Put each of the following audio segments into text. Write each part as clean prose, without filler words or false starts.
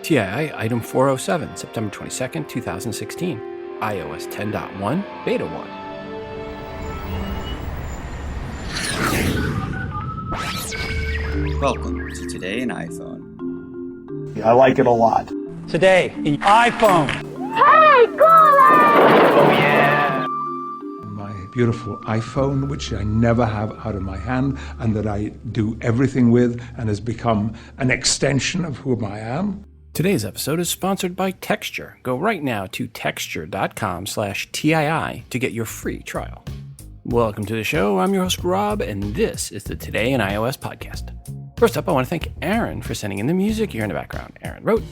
Tii Item 407, September 22nd, 2016. iOS 10.1, Beta 1. Welcome to Today in iPhone. I like it a lot. Today in iPhone. Hey, Google! Oh, yeah. My beautiful iPhone, which I never have out of my hand and that I do everything with and has become an extension of who I am. Today's episode is sponsored by Texture. Go right now to texture.com/TII to get your free trial. Welcome to the show. I'm your host, Rob, and this is the Today in iOS podcast. First up, I want to thank Aaron for sending in the music here in the background. Aaron wrote,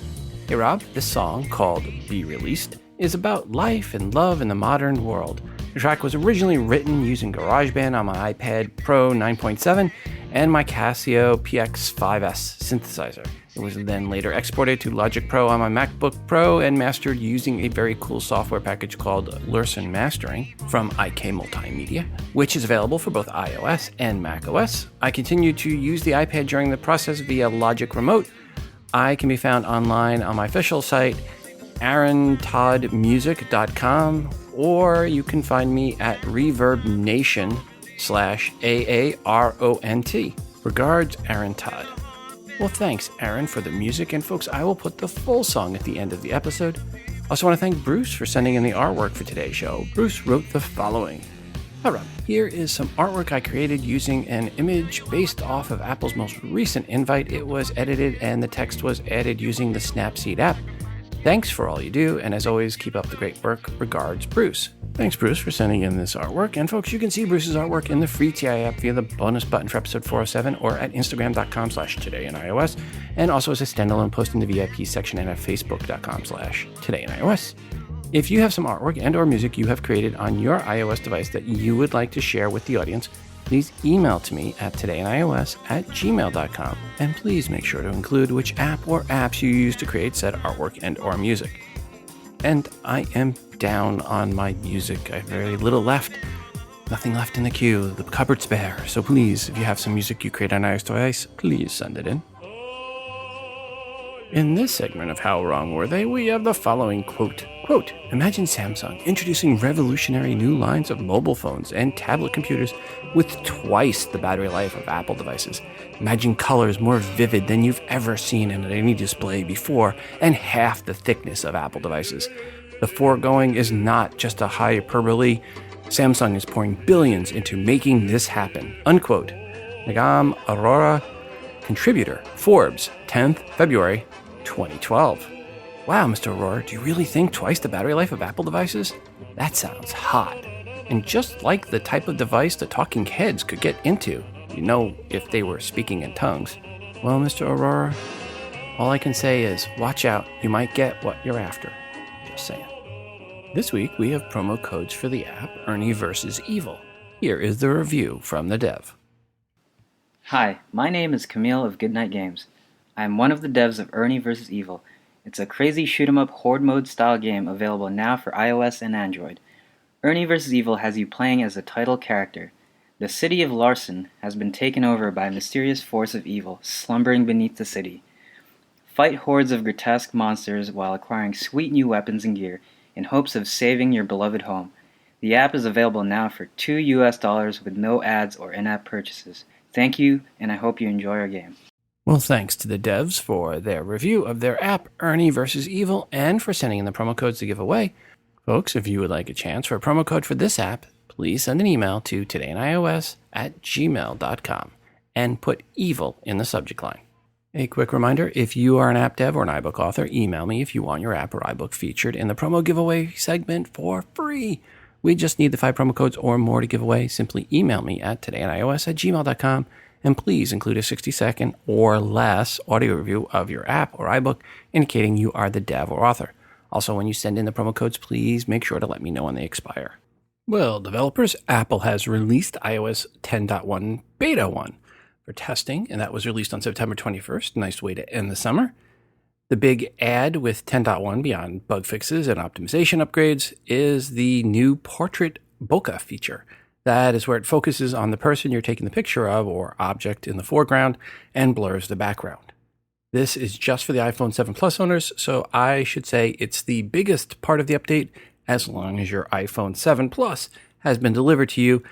"Hey Rob, this song called Be Released is about life and love in the modern world. The track was originally written using Garageband on my iPad Pro 9.7 and my Casio PX5S synthesizer. It was then later exported to Logic Pro on my MacBook Pro and mastered using a very cool software package called Lurssen Mastering from IK Multimedia, which is available for both iOS and macOS. I continue to use the iPad during the process via Logic Remote. I can be found online on my official site, AnTuTu.com, or you can find me at ReverbNation/AARONT. Regards, Aaron Todd." Well, thanks, Aaron, for the music, and folks, I will put the full song at the end of the episode. I also want to thank Bruce for sending in the artwork for today's show. Bruce wrote the following. All right, here is some artwork I created using an image based off of Apple's most recent invite. It was edited and the text was added using the Snapseed app. Thanks for all you do, and as always, keep up the great work. Regards, Bruce. Thanks, Bruce, for sending in this artwork. And folks, you can see Bruce's artwork in the free Tii app via the bonus button for episode 407 or at Instagram.com/todayios, and also as a standalone post in the VIP section and at Facebook.com/todayios. If you have some artwork and or music you have created on your iOS device that you would like to share with the audience, please email to me at todayios@gmail.com, and please make sure to include which app or apps you use to create said artwork and or music. And I am down on my music. I have very little left. Nothing left in the queue. The cupboard's bare. So please, if you have some music you create on iOS device, please send it in. In this segment of How Wrong Were They, we have the following quote. Quote, "Imagine Samsung introducing revolutionary new lines of mobile phones and tablet computers with twice the battery life of Apple devices. Imagine colors more vivid than you've ever seen in any display before and half the thickness of Apple devices. The foregoing is not just a hyperbole. Samsung is pouring billions into making this happen." Unquote. Nagam Arora, contributor, Forbes, 10th February, 2012. Wow, Mr. Aurora, do you really think twice the battery life of Apple devices? That sounds hot. And just like the type of device the talking heads could get into, if they were speaking in tongues. Well, Mr. Aurora, all I can say is watch out. You might get what you're after. Just saying. This week, we have promo codes for the app Ernie vs. Evil. Here is the review from the dev. Hi, my name is Camille of Goodnight Games. I am one of the devs of Ernie vs. Evil. It's a crazy shoot-'em-up horde mode style game available now for iOS and Android. Ernie vs. Evil has you playing as a title character. The city of Lurssen has been taken over by a mysterious force of evil slumbering beneath the city. Fight hordes of grotesque monsters while acquiring sweet new weapons and gear in hopes of saving your beloved home. The app is available now for $2 with no ads or in-app purchases. Thank you, and I hope you enjoy our game. Well, thanks to the devs for their review of their app, Ernie vs. Evil, and for sending in the promo codes to give away. Folks, if you would like a chance for a promo code for this app, please send an email to todayios@gmail.com and put evil in the subject line. A quick reminder, if you are an app dev or an iBook author, email me if you want your app or iBook featured in the promo giveaway segment for free. We just need the 5 promo codes or more to give away. Simply email me at todayios@gmail.com. And please include a 60-second or less audio review of your app or iBook indicating you are the dev or author. Also, when you send in the promo codes, please make sure to let me know when they expire. Well, developers, Apple has released iOS 10.1 Beta 1 for testing, and that was released on September 21st. Nice way to end the summer. The big add with 10.1 beyond bug fixes and optimization upgrades is the new Portrait Bokeh feature. That is where it focuses on the person you're taking the picture of or object in the foreground and blurs the background. This is just for the iPhone 7 Plus owners, so I should say it's the biggest part of the update as long as your iPhone 7 Plus has been delivered to you,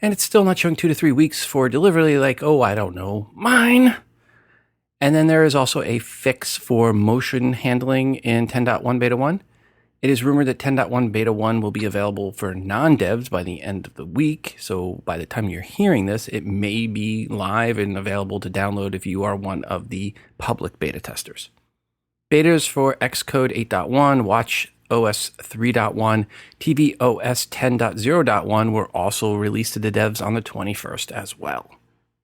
and it's still not showing 2 to 3 weeks for delivery like, oh, I don't know, mine. And then there is also a fix for motion handling in 10.1 Beta 1. It is rumored that 10.1 Beta 1 will be available for non-devs by the end of the week, so by the time you're hearing this, it may be live and available to download if you are one of the public beta testers. Betas for Xcode 8.1, Watch OS 3.1, tvOS 10.0.1 were also released to the devs on the 21st as well.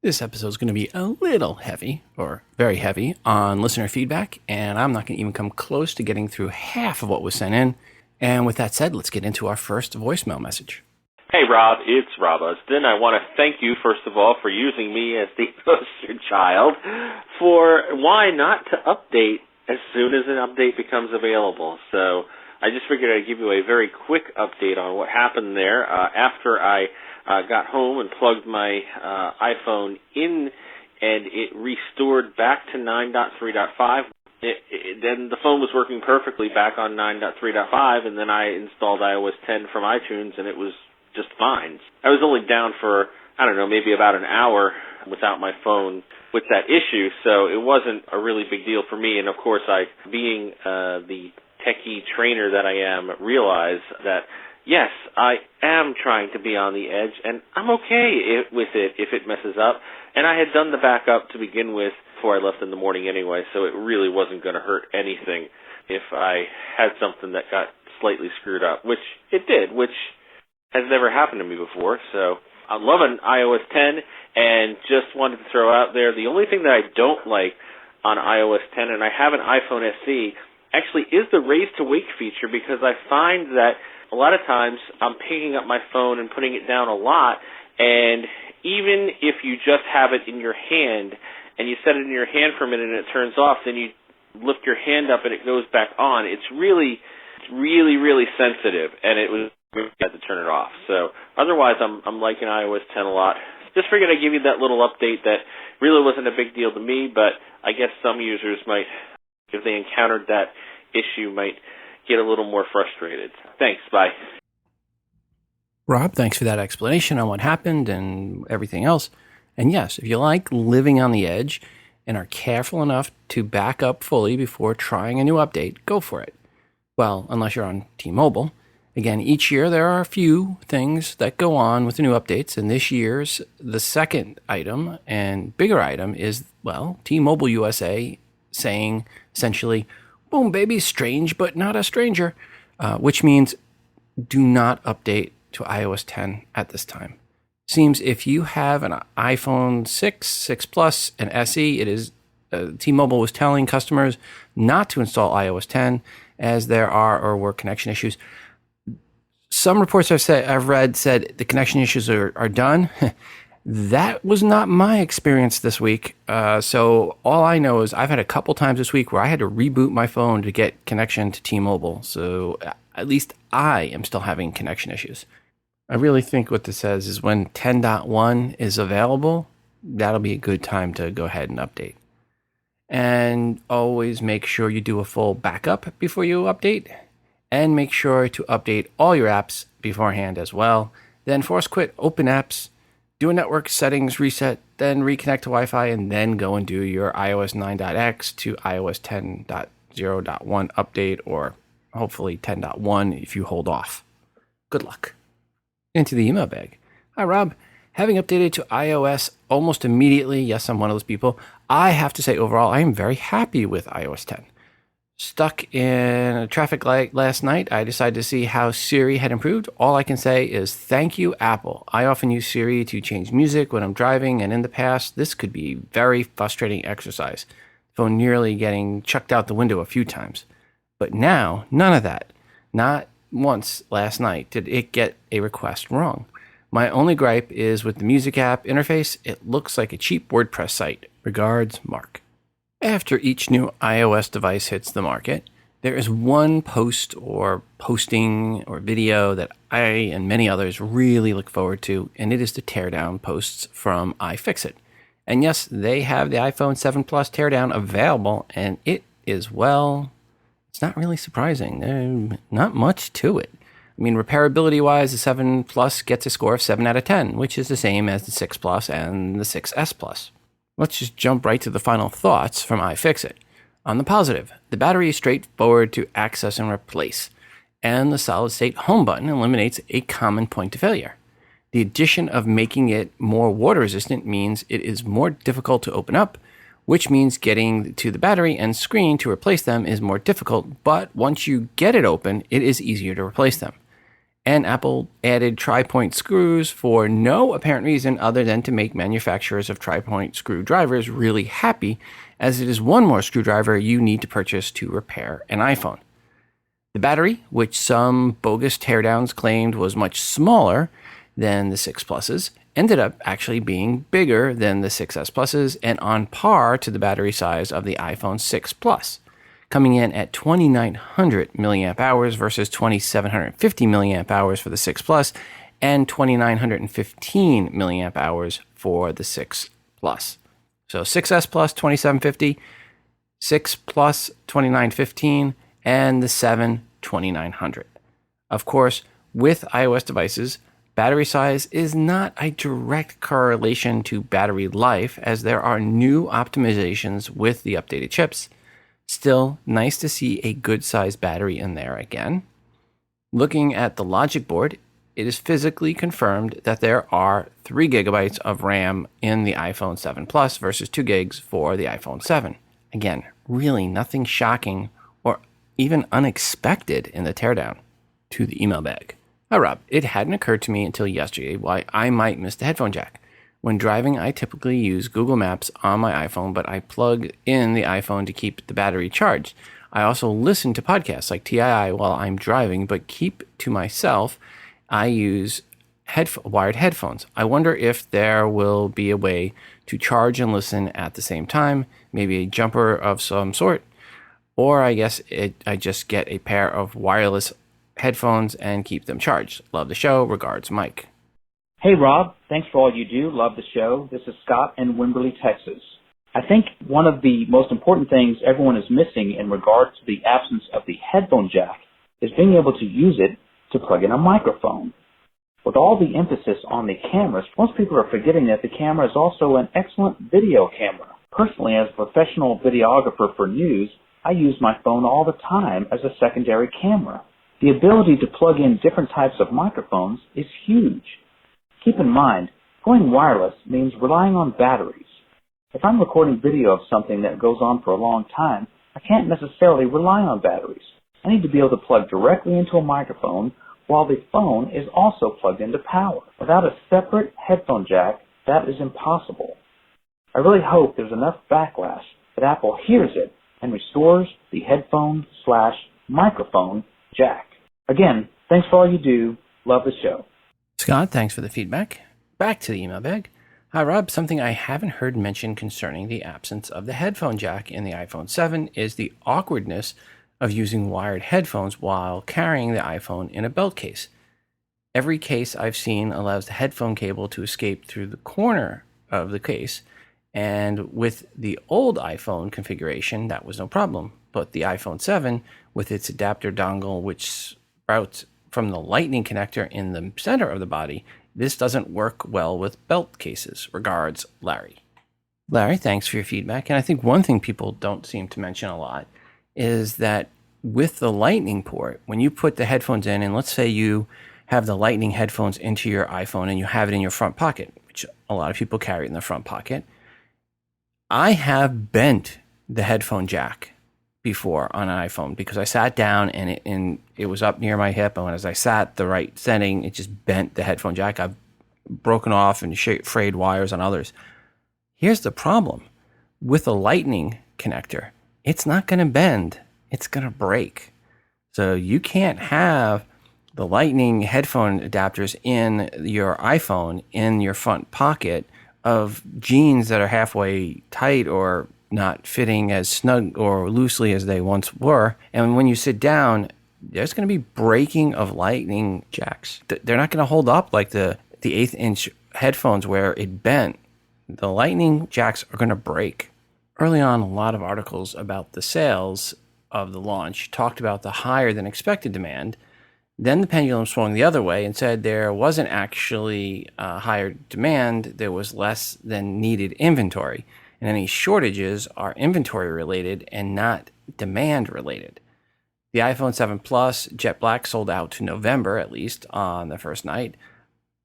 This episode is going to be a little heavy, or very heavy, on listener feedback, and I'm not going to even come close to getting through half of what was sent in. And with that said, let's get into our first voicemail message. Hey, Rob, it's Rob Uston. I want to thank you, first of all, for using me as the poster child for why not to update as soon as an update becomes available. So I just figured I'd give you a very quick update on what happened there after I got home and plugged my iPhone in, and it restored back to 9.3.5. Then the phone was working perfectly back on 9.3.5, and then I installed iOS 10 from iTunes, and it was just fine. I was only down for, I don't know, maybe about an hour without my phone with that issue, so it wasn't a really big deal for me. And of course, I, being the techie trainer that I am, realize that yes, I am trying to be on the edge, and I'm okay with it if it messes up. And I had done the backup to begin with before I left in the morning anyway, so it really wasn't going to hurt anything if I had something that got slightly screwed up, which it did, which has never happened to me before. So I'm loving iOS 10, and just wanted to throw out there, the only thing that I don't like on iOS 10, and I have an iPhone SE, actually is the raise to wake feature, because I find that a lot of times I'm picking up my phone and putting it down a lot, and even if you just have it in your hand and you set it in your hand for a minute and it turns off, then you lift your hand up and it goes back on. It's really sensitive, and it was had to turn it off. So otherwise, I'm liking iOS 10 a lot. Just figured I'd give you that little update that really wasn't a big deal to me, but I guess some users might, if they encountered that issue, might get a little more frustrated. Thanks, bye. Rob, thanks for that explanation on what happened and everything else. And yes, if you like living on the edge and are careful enough to back up fully before trying a new update, go for it. Well, unless you're on T-Mobile. Again, each year there are a few things that go on with the new updates, and this year's the second item and bigger item is, well, T-Mobile USA saying essentially, boom, baby, strange but not a stranger, which means do not update to iOS 10 at this time. Seems if you have an iPhone 6, 6 Plus, and SE, it is T-Mobile was telling customers not to install iOS 10 as there are or were connection issues. Some reports I've read said the connection issues are done. That was not my experience this week. So all I know is I've had a couple times this week where I had to reboot my phone to get connection to T-Mobile. So at least I am still having connection issues. I really think what this says is when 10.1 is available, that'll be a good time to go ahead and update. And always make sure you do a full backup before you update. And make sure to update all your apps beforehand as well. Then force quit open apps, do a network settings reset, then reconnect to Wi-Fi, and then go and do your iOS 9.x to iOS 10.0.1 update, or hopefully 10.1 if you hold off. Good luck. Into the email bag. Hi, Rob. Having updated to iOS almost immediately, yes, I'm one of those people, I have to say overall I am very happy with iOS 10. Stuck in a traffic light last night, I decided to see how Siri had improved. All I can say is thank you, Apple. I often use Siri to change music when I'm driving, and in the past, this could be very frustrating exercise. Phone nearly getting chucked out the window a few times. But now, none of that. Not once last night did it get a request wrong. My only gripe is with the music app interface. It looks like a cheap WordPress site. Regards, Mark. After each new iOS device hits the market, there is one post or posting or video that I and many others really look forward to, and it is the teardown posts from iFixit. And yes, they have the iPhone 7 Plus Teardown available, and it is, well, it's not really surprising. There's not much to it. I mean, repairability-wise, the 7 Plus gets a score of 7 out of 10, which is the same as the 6 Plus and the 6S Plus. Let's just jump right to the final thoughts from iFixit. On the positive, the battery is straightforward to access and replace, and the solid-state home button eliminates a common point of failure. The addition of making it more water-resistant means it is more difficult to open up, which means getting to the battery and screen to replace them is more difficult, but once you get it open, it is easier to replace them. And Apple added tri-point screws for no apparent reason other than to make manufacturers of tri-point screwdrivers really happy, as it is one more screwdriver you need to purchase to repair an iPhone. The battery, which some bogus teardowns claimed was much smaller than the 6 Pluses, ended up actually being bigger than the 6S Pluses and on par to the battery size of the iPhone 6 Plus, coming in at 2,900 milliamp hours versus 2,750 milliamp hours for the 6 Plus and 2,915 milliamp hours for the 6 Plus. So 6S Plus 2,750, 6 Plus 2,915, and the 7 2,900. Of course, with iOS devices, battery size is not a direct correlation to battery life, as there are new optimizations with the updated chips. Still, nice to see a good-sized battery in there again. Looking at the logic board, it is physically confirmed that there are 3 gigabytes of RAM in the iPhone 7 Plus versus 2 gigs for the iPhone 7. Again, really nothing shocking or even unexpected in the teardown. To the email bag. Hi Rob, it hadn't occurred to me until yesterday why I might miss the headphone jack. When driving, I typically use Google Maps on my iPhone, but I plug in the iPhone to keep the battery charged. I also listen to podcasts like Tii while I'm driving, but keep to myself, I use wired headphones. I wonder if there will be a way to charge and listen at the same time, maybe a jumper of some sort, or I guess I just get a pair of wireless headphones and keep them charged. Love the show. Regards, Mike. Hey, Rob. Thanks for all you do. Love the show. This is Scott in Wimberley, Texas. I think one of the most important things everyone is missing in regards to the absence of the headphone jack is being able to use it to plug in a microphone. With all the emphasis on the cameras, most people are forgetting that the camera is also an excellent video camera. Personally, as a professional videographer for news, I use my phone all the time as a secondary camera. The ability to plug in different types of microphones is huge. Keep in mind, going wireless means relying on batteries. If I'm recording video of something that goes on for a long time, I can't necessarily rely on batteries. I need to be able to plug directly into a microphone while the phone is also plugged into power. Without a separate headphone jack, that is impossible. I really hope there's enough backlash that Apple hears it and restores the headphone/microphone jack. Again, thanks for all you do. Love the show. Scott, thanks for the feedback. Back to the email bag. Hi, Rob. Something I haven't heard mentioned concerning the absence of the headphone jack in the iPhone 7 is the awkwardness of using wired headphones while carrying the iPhone in a belt case. Every case I've seen allows the headphone cable to escape through the corner of the case, and with the old iPhone configuration, that was no problem. But the iPhone 7, with its adapter dongle, which sprouts from the lightning connector in the center of the body, this doesn't work well with belt cases. Regards, Larry. Larry, thanks for your feedback. And I think one thing people don't seem to mention a lot is that with the lightning port, when you put the headphones in, and let's say you have the lightning headphones into your iPhone and you have it in your front pocket, which a lot of people carry in the front pocket, I have bent the headphone jack before on an iPhone because I sat down and it was up near my hip, and as I sat the right setting, it just bent the headphone jack. I've broken off and frayed wires on others. Here's the problem. With a lightning connector, it's not going to bend. It's going to break. So you can't have the lightning headphone adapters in your iPhone in your front pocket of jeans that are halfway tight or not fitting as snug or loosely as they once were. And when you sit down, there's going to be breaking of lightning jacks. They're not going to hold up like the 1/8 inch headphones where it bent. the lightning jacks are going to break. Early on, a lot of articles about the sales of the launch talked about the higher than expected demand. Then the pendulum swung the other way and said there wasn't actually higher demand, there was less than needed inventory. And any shortages are inventory related and not demand related. The iPhone 7 Plus Jet Black sold out to November, at least, on the first night.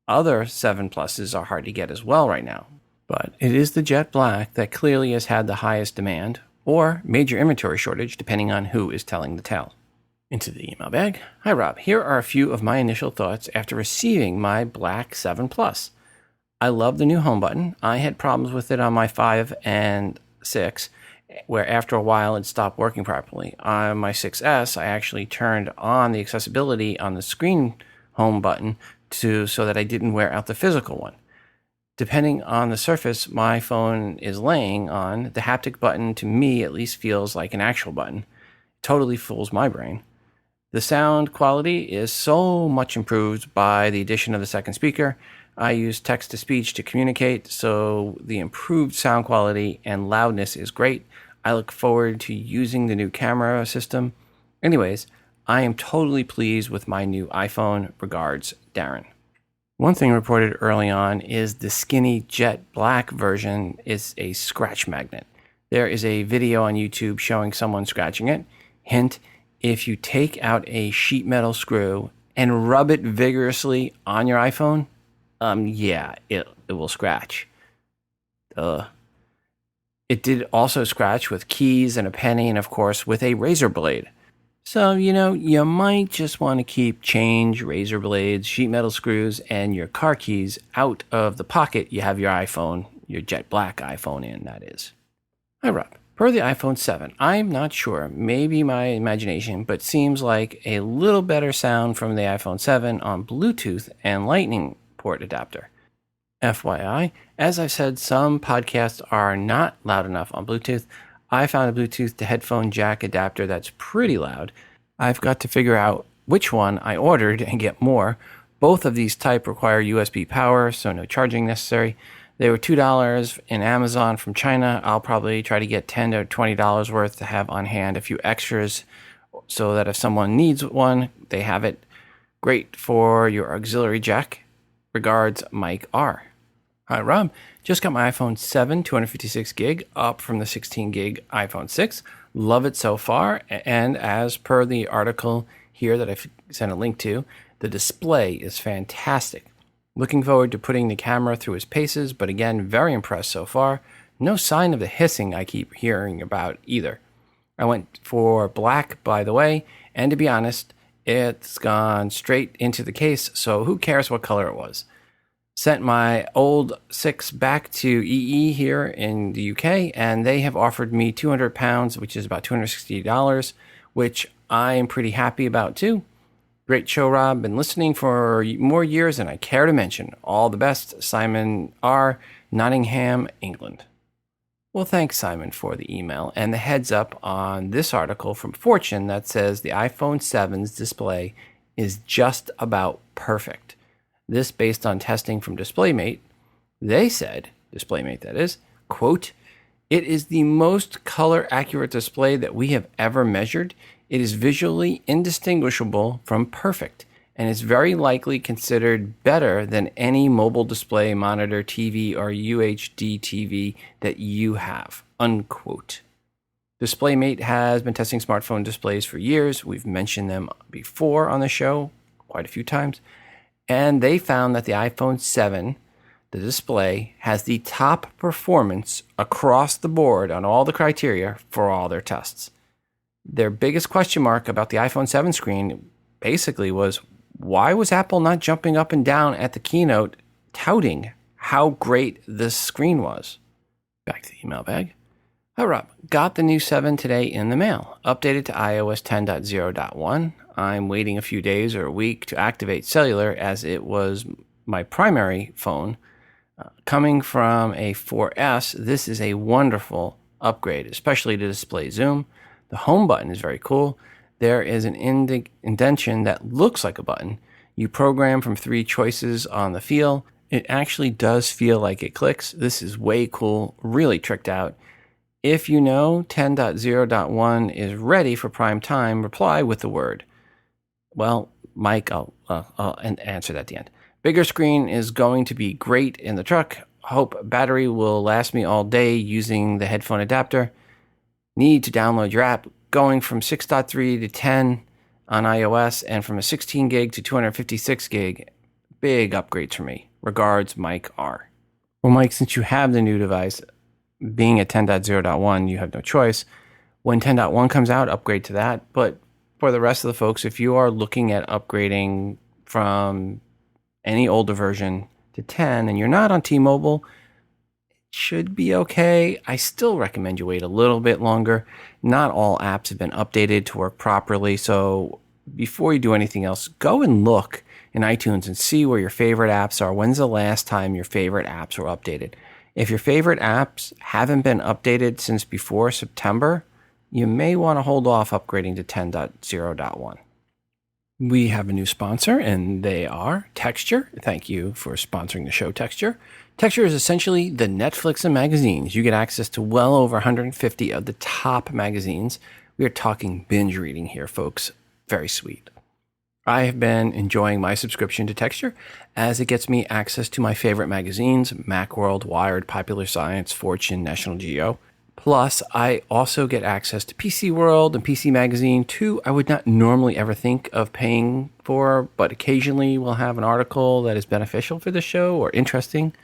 Other 7 Pluses are hard to get as well right now. But it is the Jet Black that clearly has had the highest demand, or major inventory shortage, depending on who is telling the tale. Into the email bag. Hi, Rob. Here are a few of my initial thoughts after receiving my Black 7 Plus. I love the new home button. I had problems with it on my 5 and 6, where after a while it stopped working properly. On my 6S, I actually turned on the accessibility on the screen home button so that I didn't wear out the physical one. Depending on the surface my phone is laying on, the haptic button to me at least feels like an actual button. It totally fools my brain. The sound quality is so much improved by the addition of the second speaker. I use text-to-speech to communicate, so the improved sound quality and loudness is great. I look forward to using the new camera system. Anyways, I am totally pleased with my new iPhone. Regards, Darren. One thing reported early on is the skinny Jet Black version is a scratch magnet. There is a video on YouTube showing someone scratching it. Hint, if you take out a sheet metal screw and rub it vigorously on your iPhone, it will scratch. It did also scratch with keys and a penny and, of course, with a razor blade. So, you might just want to keep change, razor blades, sheet metal screws, and your car keys out of the pocket you have your iPhone, your Jet Black iPhone in, that is. Hi, Rob. Per the iPhone 7, I'm not sure, maybe my imagination, but seems like a little better sound from the iPhone 7 on Bluetooth and Lightning port adapter. FYI, as I've said, some podcasts are not loud enough on Bluetooth. I found a Bluetooth to headphone jack adapter that's pretty loud. I've got to figure out which one I ordered and get more. Both of these type require USB power, so no charging necessary. They were $2 in Amazon from China. I'll probably try to get $10 to $20 worth to have on hand, a few extras, so that if someone needs one, they have it. Great for your auxiliary jack. Regards, Mike R. Hi, Rob. Just got my iPhone 7, 256 gig, up from the 16 gig iPhone 6. Love it so far. And as per the article here that I've sent a link to, the display is fantastic. Looking forward to putting the camera through its paces, but again, very impressed so far. No sign of the hissing I keep hearing about either. I went for black, by the way, and to be honest, it's gone straight into the case, so who cares what color it was? Sent my old 6 back to EE here in the UK, and they have offered me £200, which is about $260, which I am pretty happy about too. Great show, Rob. Been listening for more years than I care to mention. All the best, Simon R., Nottingham, England. Well, thanks, Simon, for the email and the heads up on this article from Fortune that says the iPhone 7's display is just about perfect. This based on testing from DisplayMate. They said, DisplayMate that is, quote, "It is the most color accurate display that we have ever measured. It is visually indistinguishable from perfect, and is very likely considered better than any mobile display monitor TV or UHD TV that you have," unquote. DisplayMate has been testing smartphone displays for years. We've mentioned them before on the show quite a few times. And they found that the iPhone 7, the display, has the top performance across the board on all the criteria for all their tests. Their biggest question mark about the iPhone 7 screen basically was, why was Apple not jumping up and down at the keynote touting how great this screen was? Back to the email bag. Hi, Rob. Got the new 7 today in the mail. Updated to iOS 10.0.1. I'm waiting a few days or a week to activate cellular as it was my primary phone. Coming from a 4S, this is a wonderful upgrade, especially to display zoom. The home button is very cool. There is an indentation that looks like a button. You program from 3 choices on the feel. it actually does feel like it clicks. This is way cool, really tricked out. If you know 10.0.1 is ready for prime time, reply with the word. Well, Mike, I'll answer that at the end. Bigger screen is going to be great in the truck. Hope battery will last me all day using the headphone adapter. Need to download your app. Going from 6.3 to 10 on iOS and from a 16 gig to 256 gig. Big upgrades for me. Regards, Mike R. Well, Mike, since you have the new device, being at 10.0.1, you have no choice. When 10.1 comes out, upgrade to that. But for the rest of the folks, if you are looking at upgrading from any older version to 10 and you're not on T-Mobile, it should be okay. I still recommend you wait a little bit longer. Not all apps have been updated to work properly, so before you do anything else, go and look in iTunes and see where your favorite apps are. When's the last time your favorite apps were updated? If your favorite apps haven't been updated since before September, you may want to hold off upgrading to 10.0.1. We have a new sponsor, and they are Texture. Thank you for sponsoring the show, Texture. Texture is essentially the Netflix of magazines. You get access to well over 150 of the top magazines. We are talking binge reading here, folks. Very sweet. I have been enjoying my subscription to Texture as it gets me access to my favorite magazines, Macworld, Wired, Popular Science, Fortune, National Geo. Plus, I also get access to PC World and PC Magazine, two I would not normally ever think of paying for, but occasionally we'll have an article that is beneficial for the show or interesting.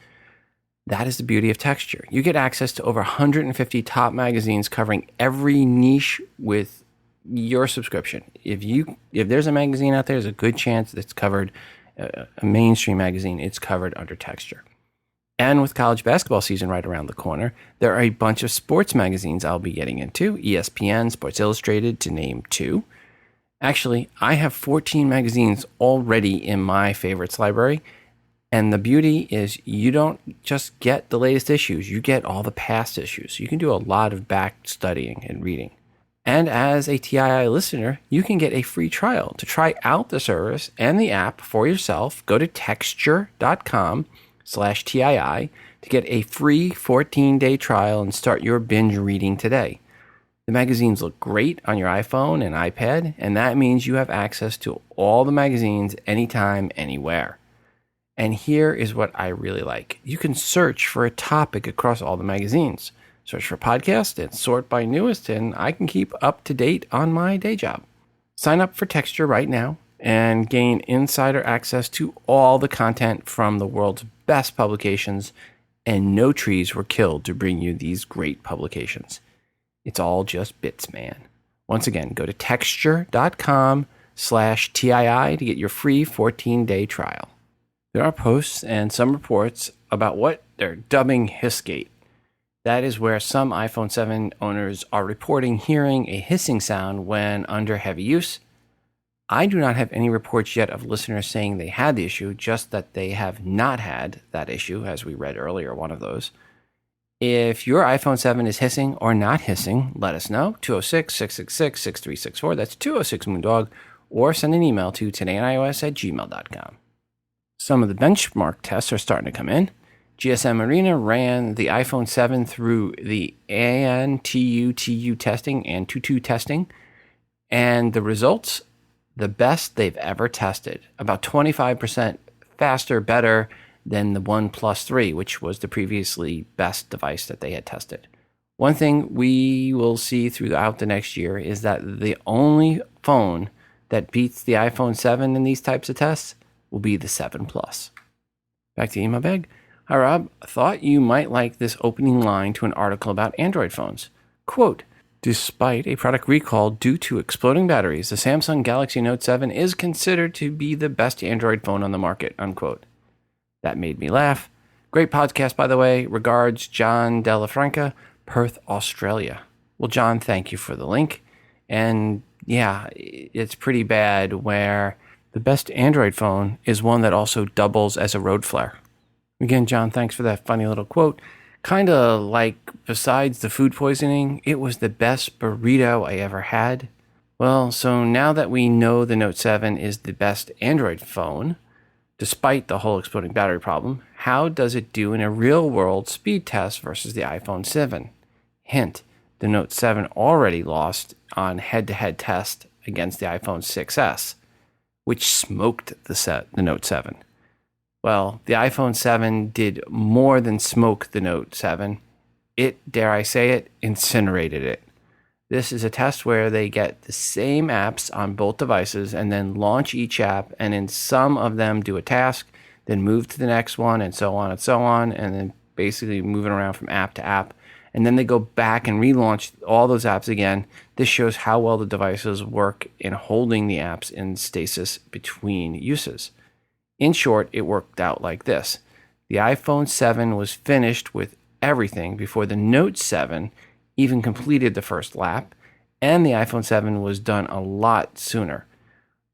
That is the beauty of Texture. You get access to over 150 top magazines covering every niche with your subscription. If there's a magazine out there, there's a good chance that's covered, a mainstream magazine, it's covered under Texture. And with college basketball season right around the corner, there are a bunch of sports magazines I'll be getting into, ESPN, Sports Illustrated, to name two. Actually, I have 14 magazines already in my favorites library, and the beauty is you don't just get the latest issues, you get all the past issues. You can do a lot of back studying and reading. And as a TII listener, you can get a free trial. To try out the service and the app for yourself, go to texture.com/TII to get a free 14-day trial and start your binge reading today. The magazines look great on your iPhone and iPad, and that means you have access to all the magazines anytime, anywhere. And here is what I really like. You can search for a topic across all the magazines. Search for podcast and sort by newest, and I can keep up to date on my day job. Sign up for Texture right now and gain insider access to all the content from the world's best publications, and no trees were killed to bring you these great publications. It's all just bits, man. Once again, go to texture.com/TII to get your free 14-day trial. There are posts and some reports about what they're dubbing Hissgate. That is where some iPhone 7 owners are reporting hearing a hissing sound when under heavy use. I do not have any reports yet of listeners saying they had the issue, just that they have not had that issue, as we read earlier, one of those. If your iPhone 7 is hissing or not hissing, let us know. 206-666-6364. That's 206-Moondog. Or send an email to todayonios@gmail.com. Some of the benchmark tests are starting to come in. GSM Arena ran the iPhone 7 through the AnTuTu testing and AnTuTu testing, and the results, the best they've ever tested. About 25% faster, better than the OnePlus 3, which was the previously best device that they had tested. One thing we will see throughout the next year is that the only phone that beats the iPhone 7 in these types of tests will be the 7 Plus. Back to email bag. Hi, Rob. I thought you might like this opening line to an article about Android phones. Quote, despite a product recall due to exploding batteries, the Samsung Galaxy Note 7 is considered to be the best Android phone on the market, unquote. That made me laugh. Great podcast, by the way. Regards, John Delafranca, Perth, Australia. Well, John, thank you for the link. And yeah, it's pretty bad where the best Android phone is one that also doubles as a road flare. Again, John, thanks for that funny little quote. Kind of like, besides the food poisoning, it was the best burrito I ever had. Well, so now that we know the Note 7 is the best Android phone, Despite the whole exploding battery problem, how does it do in a real-world speed test versus the iPhone 7? Hint, the Note 7 already lost on head-to-head test against the iPhone 6s, which smoked the Note 7. Well, the iPhone 7 did more than smoke the Note 7. It, dare I say it, incinerated it. This is a test where they get the same apps on both devices and then launch each app, and in some of them do a task, then move to the next one, and so on, and then basically moving around from app to app. And then they go back and relaunch all those apps again. This shows how well the devices work in holding the apps in stasis between uses. In short, it worked out like this. The iPhone 7 was finished with everything before the Note 7 even completed the first lap, and the iPhone 7 was done a lot sooner.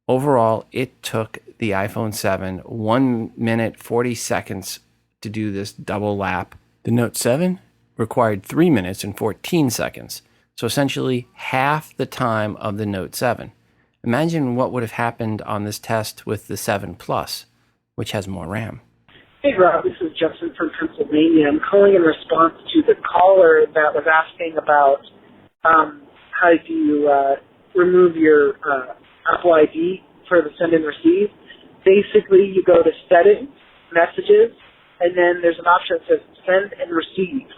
Overall, it took the iPhone 7 1 minute 40 seconds to do this double lap. The Note 7 required 3 minutes and 14 seconds, so essentially half the time of the Note 7. Imagine what would have happened on this test with the 7 Plus, which has more RAM. Hey Rob, this is Justin from Pennsylvania. I'm calling in response to the caller that was asking about how do you remove your Apple ID for the send and receive. Basically, you go to Settings, Messages, and then there's an option that says Send and Receive.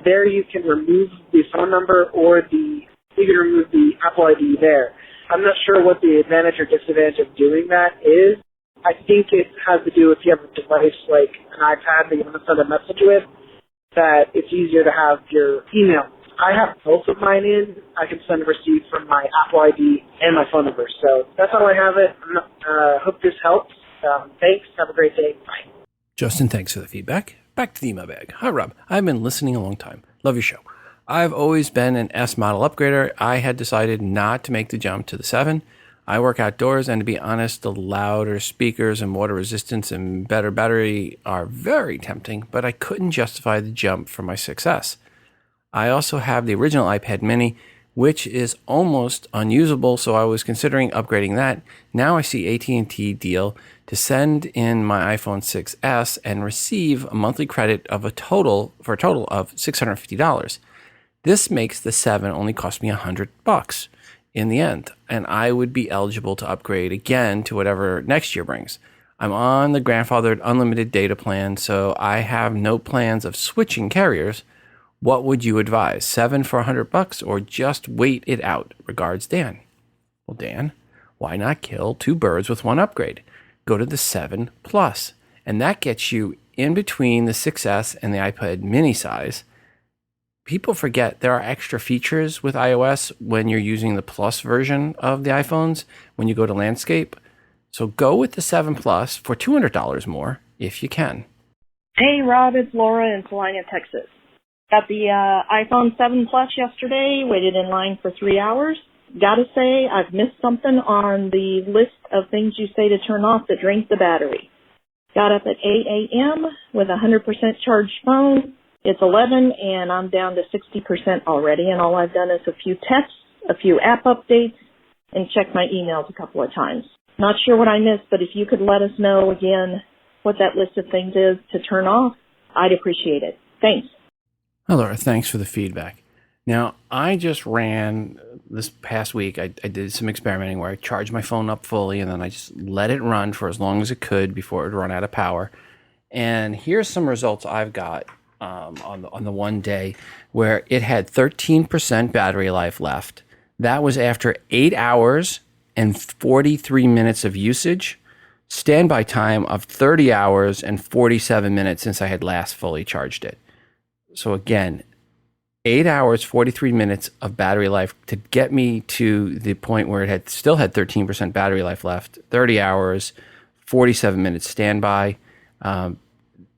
There you can remove the phone number or you can remove the Apple ID there. I'm not sure what the advantage or disadvantage of doing that is. I think it has to do with if you have a device like an iPad that you want to send a message with, that it's easier to have your email. I have both of mine in. I can send and receive from my Apple ID and my phone number. So that's how I have it. Hope this helps. Thanks. Have a great day. Bye. Justin, thanks for the feedback. Back to the email bag. Hi, Rob. I've been listening a long time. Love your show. I've always been an S model upgrader. I had decided not to make the jump to the 7. I work outdoors, and to be honest, the louder speakers and water resistance and better battery are very tempting, but I couldn't justify the jump for my 6S. I also have the original iPad mini, which is almost unusable, so I was considering upgrading that. Now I see AT&T deal to send in my iPhone 6S and receive a monthly credit of a total of $650. This makes the 7 only cost me $100 in the end, and I would be eligible to upgrade again to whatever next year brings. I'm on the grandfathered unlimited data plan, so I have no plans of switching carriers. What would you advise? 7 for $100 or just wait it out? Regards, Dan. Well, Dan, why not kill 2 birds with 1 upgrade? Go to the 7 Plus, and that gets you in between the 6S and the iPad mini size. People forget there are extra features with iOS when you're using the Plus version of the iPhones when you go to landscape. So go with the 7 Plus for $200 more if you can. Hey Rob, it's Laura in Salina, Texas. Got the iPhone 7 Plus yesterday, waited in line for 3 hours. Gotta say, I've missed something on the list of things you say to turn off that drains the battery. Got up at 8 a.m. with a 100% charged phone. It's 11 and I'm down to 60% already, and all I've done is a few tests, a few app updates, and checked my emails a couple of times. Not sure what I missed, but if you could let us know again what that list of things is to turn off, I'd appreciate it. Thanks. Hi, Laura. Thanks for the feedback. Now, I just ran this past week, I did some experimenting where I charged my phone up fully and then I just let it run for as long as it could before it would run out of power. And here's some results I've got on the one day where it had 13% battery life left. That was after 8 hours and 43 minutes of usage, standby time of 30 hours and 47 minutes since I had last fully charged it. So again, 8 hours, 43 minutes of battery life to get me to the point where it still had 13% battery life left, 30 hours, 47 minutes standby.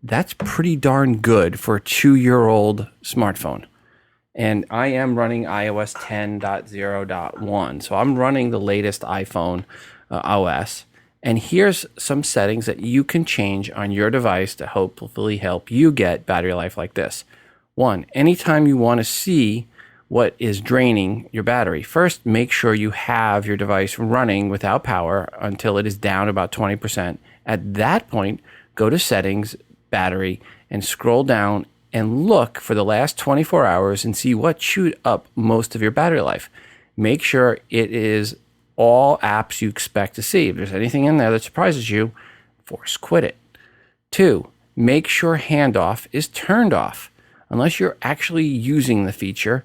That's pretty darn good for a 2-year-old smartphone. And I am running iOS 10.0.1. So I'm running the latest iPhone OS. And here's some settings that you can change on your device to hopefully help you get battery life like this. 1, anytime you want to see what is draining your battery, first make sure you have your device running without power until it is down about 20%, At that point, go to Settings, Battery, and scroll down and look for the last 24 hours and see what chewed up most of your battery life. Make sure it is all apps you expect to see. If there's anything in there that surprises you, force quit it. 2, make sure handoff is turned off. Unless you're actually using the feature,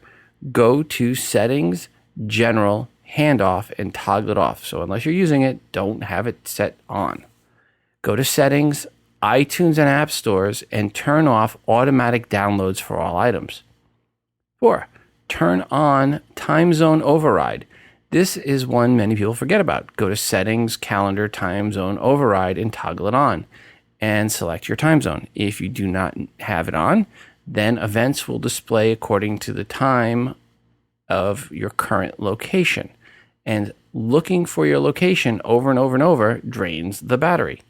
go to Settings, General, Handoff, and toggle it off. So unless you're using it, don't have it set on. Go to Settings, iTunes and App Stores, and turn off automatic downloads for all items. 4, turn on Time Zone Override. This is one many people forget about. Go to Settings, Calendar, Time Zone Override, and toggle it on, and select your time zone. If you do not have it on, then events will display according to the time of your current location. And looking for your location over and over and over drains the battery.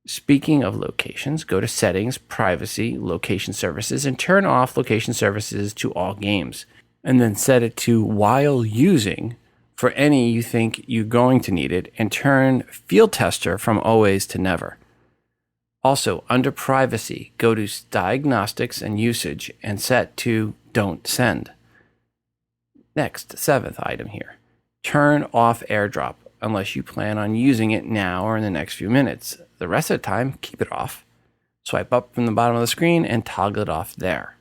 Speaking of locations, go to Settings, Privacy, Location Services, and turn off Location Services to all games. And then set it to while using for any you think you're going to need it, and turn Field Tester from always to never. Also, under Privacy, go to Diagnostics and Usage and set to Don't Send. Next, 7th item here. Turn off AirDrop unless you plan on using it now or in the next few minutes. The rest of the time, keep it off. Swipe up from the bottom of the screen and toggle it off there.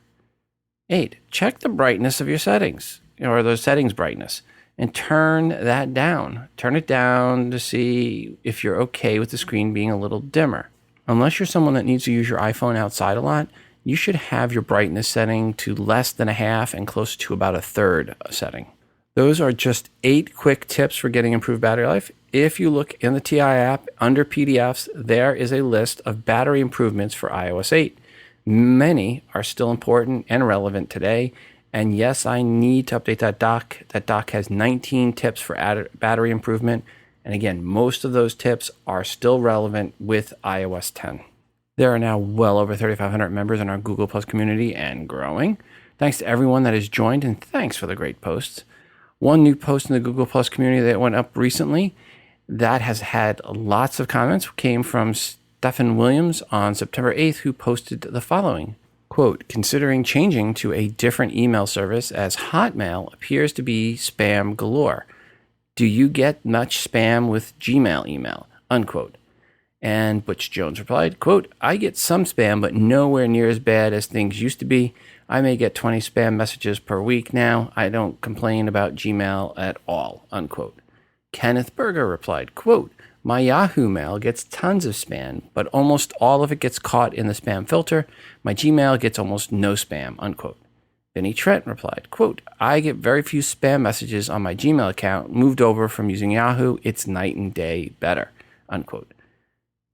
8, check the brightness of your settings, or the settings brightness, and turn that down. Turn it down to see if you're okay with the screen being a little dimmer. Unless you're someone that needs to use your iPhone outside a lot, you should have your brightness setting to less than a half and closer to about a third setting. Those are just 8 quick tips for getting improved battery life. If you look in the Tii app under PDFs, there is a list of battery improvements for iOS 8. Many are still important and relevant today. And yes, I need to update that doc. That doc has 19 tips for battery improvement. And again, most of those tips are still relevant with iOS 10. There are now well over 3,500 members in our Google Plus community and growing. Thanks to everyone that has joined, and thanks for the great posts. One new post in the Google Plus community that went up recently that has had lots of comments came from Stephen Williams on September 8th, who posted the following. Quote, considering changing to a different email service as Hotmail appears to be spam galore. Do you get much spam with Gmail email? Unquote. And Butch Jones replied, quote, I get some spam, but nowhere near as bad as things used to be. I may get 20 spam messages per week now. I don't complain about Gmail at all, unquote. Kenneth Berger replied, quote, my Yahoo mail gets tons of spam, but almost all of it gets caught in the spam filter. My Gmail gets almost no spam, unquote. Vinny Trent replied, quote, I get very few spam messages on my Gmail account. Moved over from using Yahoo. It's night and day better, unquote.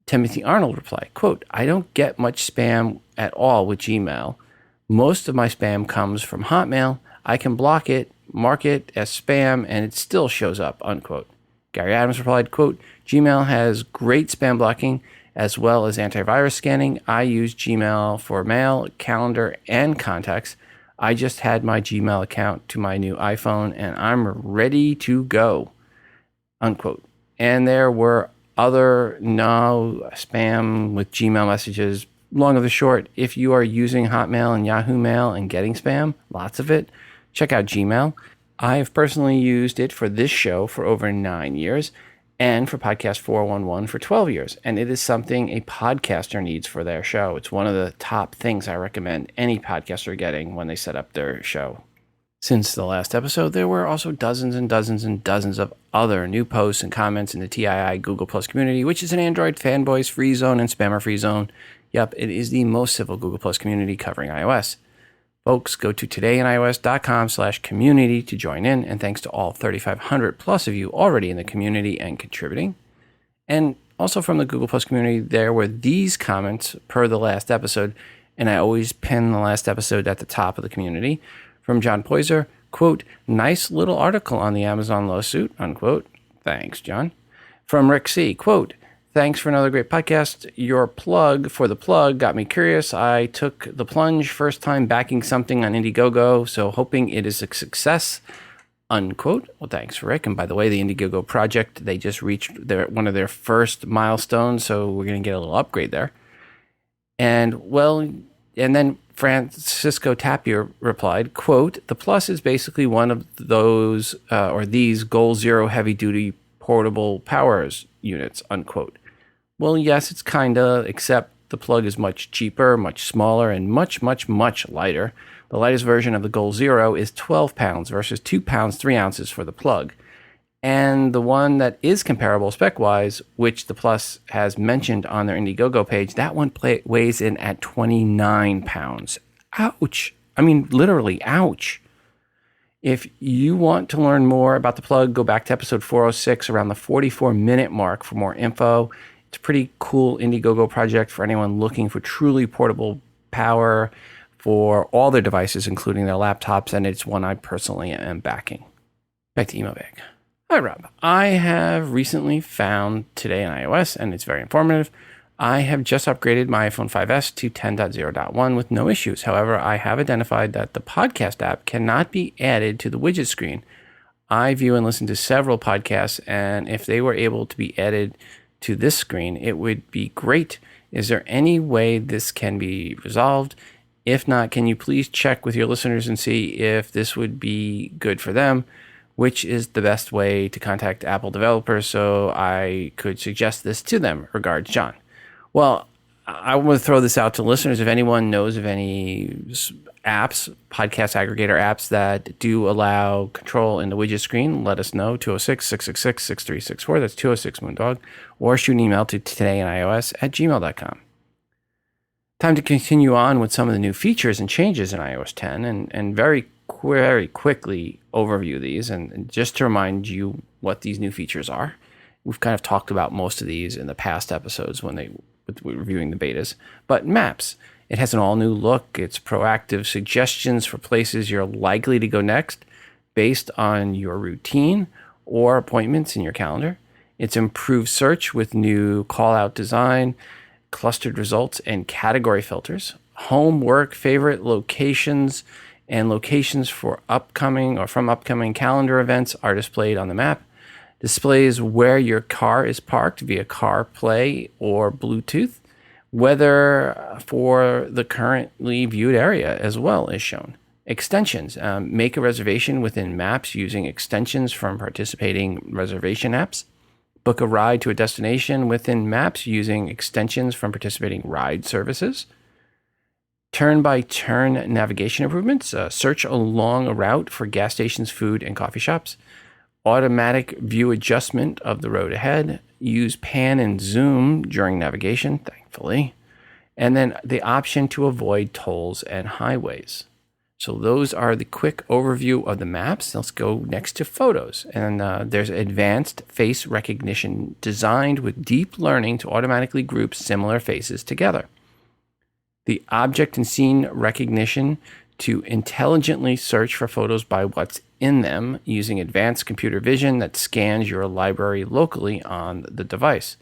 Timothy Arnold replied, quote, I don't get much spam at all with Gmail. Most of my spam comes from Hotmail. I can block it, mark it as spam, and it still shows up, unquote. Gary Adams replied, quote, Gmail has great spam blocking as well as antivirus scanning. I use Gmail for mail, calendar, and contacts. I just had my Gmail account to my new iPhone, and I'm ready to go, unquote. And there were other no spam with Gmail messages. Long of the short, if you are using Hotmail and Yahoo Mail and getting spam, lots of it, check out Gmail. I've personally used it for this show for over 9 years and for Podcast 411 for 12 years. And it is something a podcaster needs for their show. It's one of the top things I recommend any podcaster getting when they set up their show. Since the last episode, there were also dozens and dozens and dozens of other new posts and comments in the TII Google Plus community, which is an Android fanboys free zone and spammer free zone. Yep, it is the most civil Google Plus community covering iOS. Folks, go to todayinios.com/community to join in, and thanks to all 3,500 plus of you already in the community and contributing. And also from the Google Plus community, there were these comments per the last episode, and I always pin the last episode at the top of the community. From John Poyser, quote, nice little article on the Amazon lawsuit, unquote. Thanks, John. From Rick C., quote, thanks for another great podcast. Your plug for the plug got me curious. I took the plunge first time backing something on Indiegogo, so hoping it is a success. unquote. Well, thanks, Rick. And by the way, the Indiegogo project, they just reached one of their first milestones, so we're going to get a little upgrade there. And then Francisco Tapia replied, quote, the Plus is basically one of those these Goal Zero heavy-duty portable powers units, unquote. Well, yes, it's kinda, except the plug is much cheaper, much smaller, and much, much, much lighter. The lightest version of the Goal Zero is 12 pounds versus 2 pounds, 3 ounces for the plug. And the one that is comparable spec-wise, which the Plus has mentioned on their Indiegogo page, that one weighs in at 29 pounds. Ouch. I mean, literally, ouch. If you want to learn more about the plug, go back to episode 406 around the 44-minute mark for more info. It's a pretty cool Indiegogo project for anyone looking for truly portable power for all their devices, including their laptops, and it's one I personally am backing. Back to Email Bag. Hi, Rob. I have recently found today in iOS, and it's very informative. I have just upgraded my iPhone 5S to 10.0.1 with no issues. However, I have identified that the podcast app cannot be added to the widget screen. I view and listen to several podcasts, and if they were able to be added to this screen, it would be great. Is there any way this can be resolved? If not, can you please check with your listeners and see if this would be good for them? Which is the best way to contact Apple developers so I could suggest this to them? Regards, John. Well, I want to throw this out to listeners. If anyone knows of any apps, podcast aggregator apps that do allow control in the widget screen, let us know. 206-666-6364. That's 206-Moondog. Or shoot an email to todayinios@gmail.com. Time to continue on with some of the new features and changes in iOS 10 and very quickly overview these. And just to remind you what these new features are. We've kind of talked about most of these in the past episodes when we're reviewing the betas. But Maps, it has an all-new look. It's proactive suggestions for places you're likely to go next based on your routine or appointments in your calendar. It's improved search with new call-out design, clustered results, and category filters. Home, work, favorite locations, and locations for upcoming calendar events are displayed on the map. Displays where your car is parked via CarPlay or Bluetooth. Weather for the currently viewed area as well is shown. Extensions. Make a reservation within Maps using extensions from participating reservation apps. Book a ride to a destination within Maps using extensions from participating ride services. Turn-by-turn navigation improvements. Search along a route for gas stations, food, and coffee shops. Automatic view adjustment of the road ahead. Use pan and zoom during navigation, thankfully. And then the option to avoid tolls and highways. So those are the quick overview of the maps. Let's go next to photos. And there's advanced face recognition designed with deep learning to automatically group similar faces together. The object and scene recognition to intelligently search for photos by what's in them using advanced computer vision that scans your library locally on the device.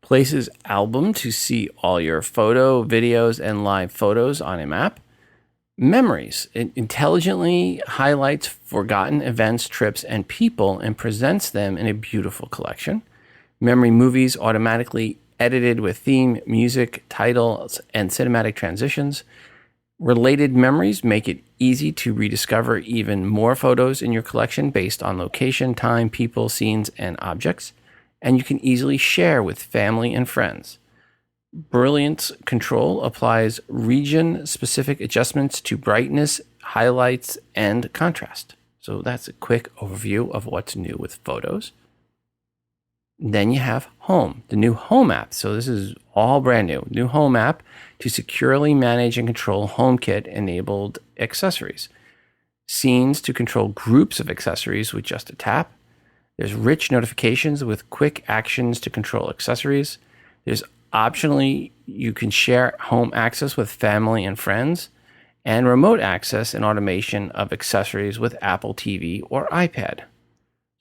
Places album to see all your photo, videos, and live photos on a map. Memories. It intelligently highlights forgotten events, trips, and people and presents them in a beautiful collection. Memory movies automatically edited with theme, music, titles, and cinematic transitions. Related memories make it easy to rediscover even more photos in your collection based on location, time, people, scenes, and objects. And you can easily share with family and friends. Brilliance Control applies region-specific adjustments to brightness, highlights, and contrast. So that's a quick overview of what's new with photos. Then you have Home, the new Home app. So this is all brand new. New Home app to securely manage and control HomeKit-enabled accessories. Scenes to control groups of accessories with just a tap. There's rich notifications with quick actions to control accessories. There's optionally, you can share home access with family and friends, and remote access and automation of accessories with Apple TV or iPad.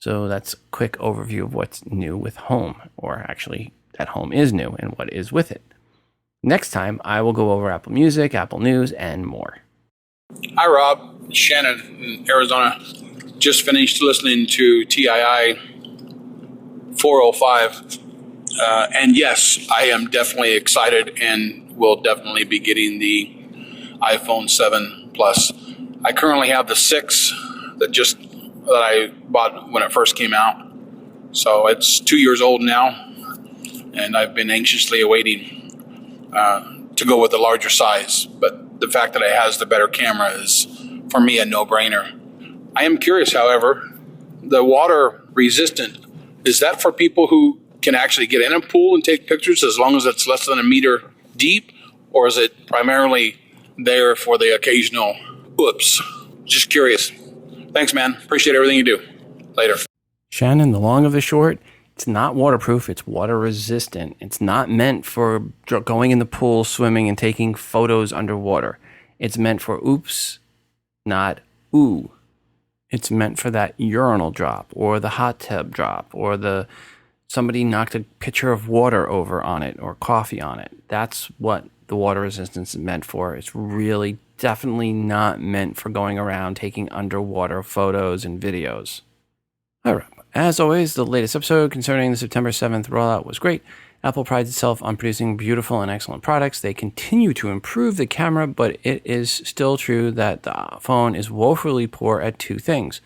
So that's a quick overview of what's new with Home, or actually that Home is new and what is with it. Next time, I will go over Apple Music, Apple News, and more. Hi, Rob. Shannon in Arizona. just finished listening to TII 405. And yes, I am definitely excited and will definitely be getting the iPhone 7 Plus. I currently have the 6 that I bought when it first came out. So it's 2 years old now, and I've been anxiously awaiting to go with the larger size. But the fact that it has the better camera is, for me, a no-brainer. I am curious, however, the water resistant, is that for people who can actually get in a pool and take pictures as long as it's less than a meter deep, or is it primarily there for the occasional oops? Just curious. Thanks, man. Appreciate everything you do. Later. Shannon, the long of the short, it's not waterproof, it's water resistant. It's not meant for going in the pool, swimming, and taking photos underwater. It's meant for oops, not ooh. It's meant for that urinal drop, or the hot tub drop, or somebody knocked a pitcher of water over on it, or coffee on it. That's what the water resistance is meant for. It's really definitely not meant for going around taking underwater photos and videos. All right. As always, the latest episode concerning the September 7th rollout was great. Apple prides itself on producing beautiful and excellent products. They continue to improve the camera, but it is still true that the phone is woefully poor at two things.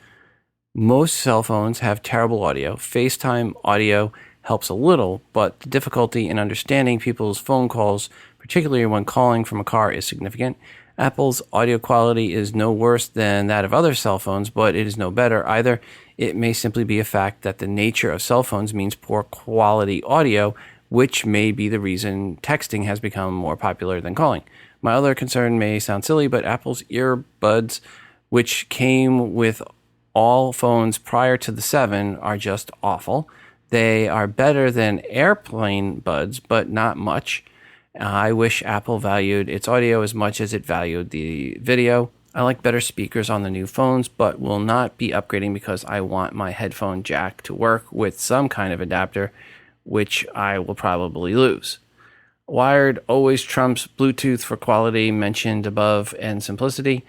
Most cell phones have terrible audio. FaceTime audio helps a little, but the difficulty in understanding people's phone calls, particularly when calling from a car, is significant. Apple's audio quality is no worse than that of other cell phones, but it is no better either. It may simply be a fact that the nature of cell phones means poor quality audio, which may be the reason texting has become more popular than calling. My other concern may sound silly, but Apple's earbuds, which came with all phones prior to the 7, are just awful. They are better than airplane buds, but not much. I wish Apple valued its audio as much as it valued the video. I like better speakers on the new phones, but will not be upgrading because I want my headphone jack to work with some kind of adapter, which I will probably lose. Wired always trumps Bluetooth for quality mentioned above and simplicity.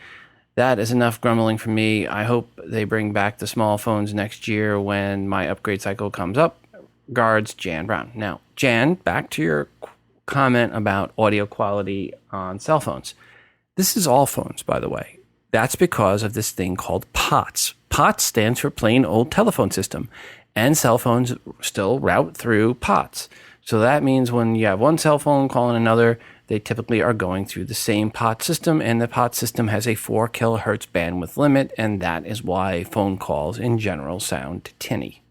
That is enough grumbling for me. I hope they bring back the small phones next year when my upgrade cycle comes up. Regards, Jan Brown. Now, Jan, back to your comment about audio quality on cell phones. This is all phones, by the way. That's because of this thing called POTS. POTS stands for plain old telephone system, and cell phones still route through POTS. So that means when you have one cell phone calling another, they typically are going through the same POTS system, and the POTS system has a 4 kilohertz bandwidth limit, and that is why phone calls in general sound tinny.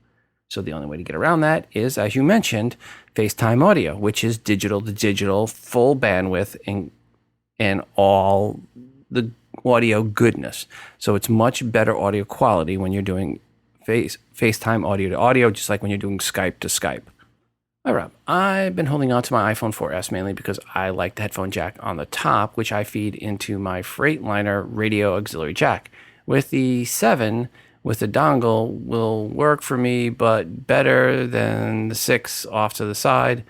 So the only way to get around that is, as you mentioned, FaceTime audio, which is digital to digital, full bandwidth, and all the audio goodness. So it's much better audio quality when you're doing FaceTime audio to audio, just like when you're doing Skype to Skype. All right, I've been holding on to my iPhone 4S mainly because I like the headphone jack on the top, which I feed into my Freightliner radio auxiliary jack. With the 7, with the dongle, will work for me, but better than the 6 off to the side.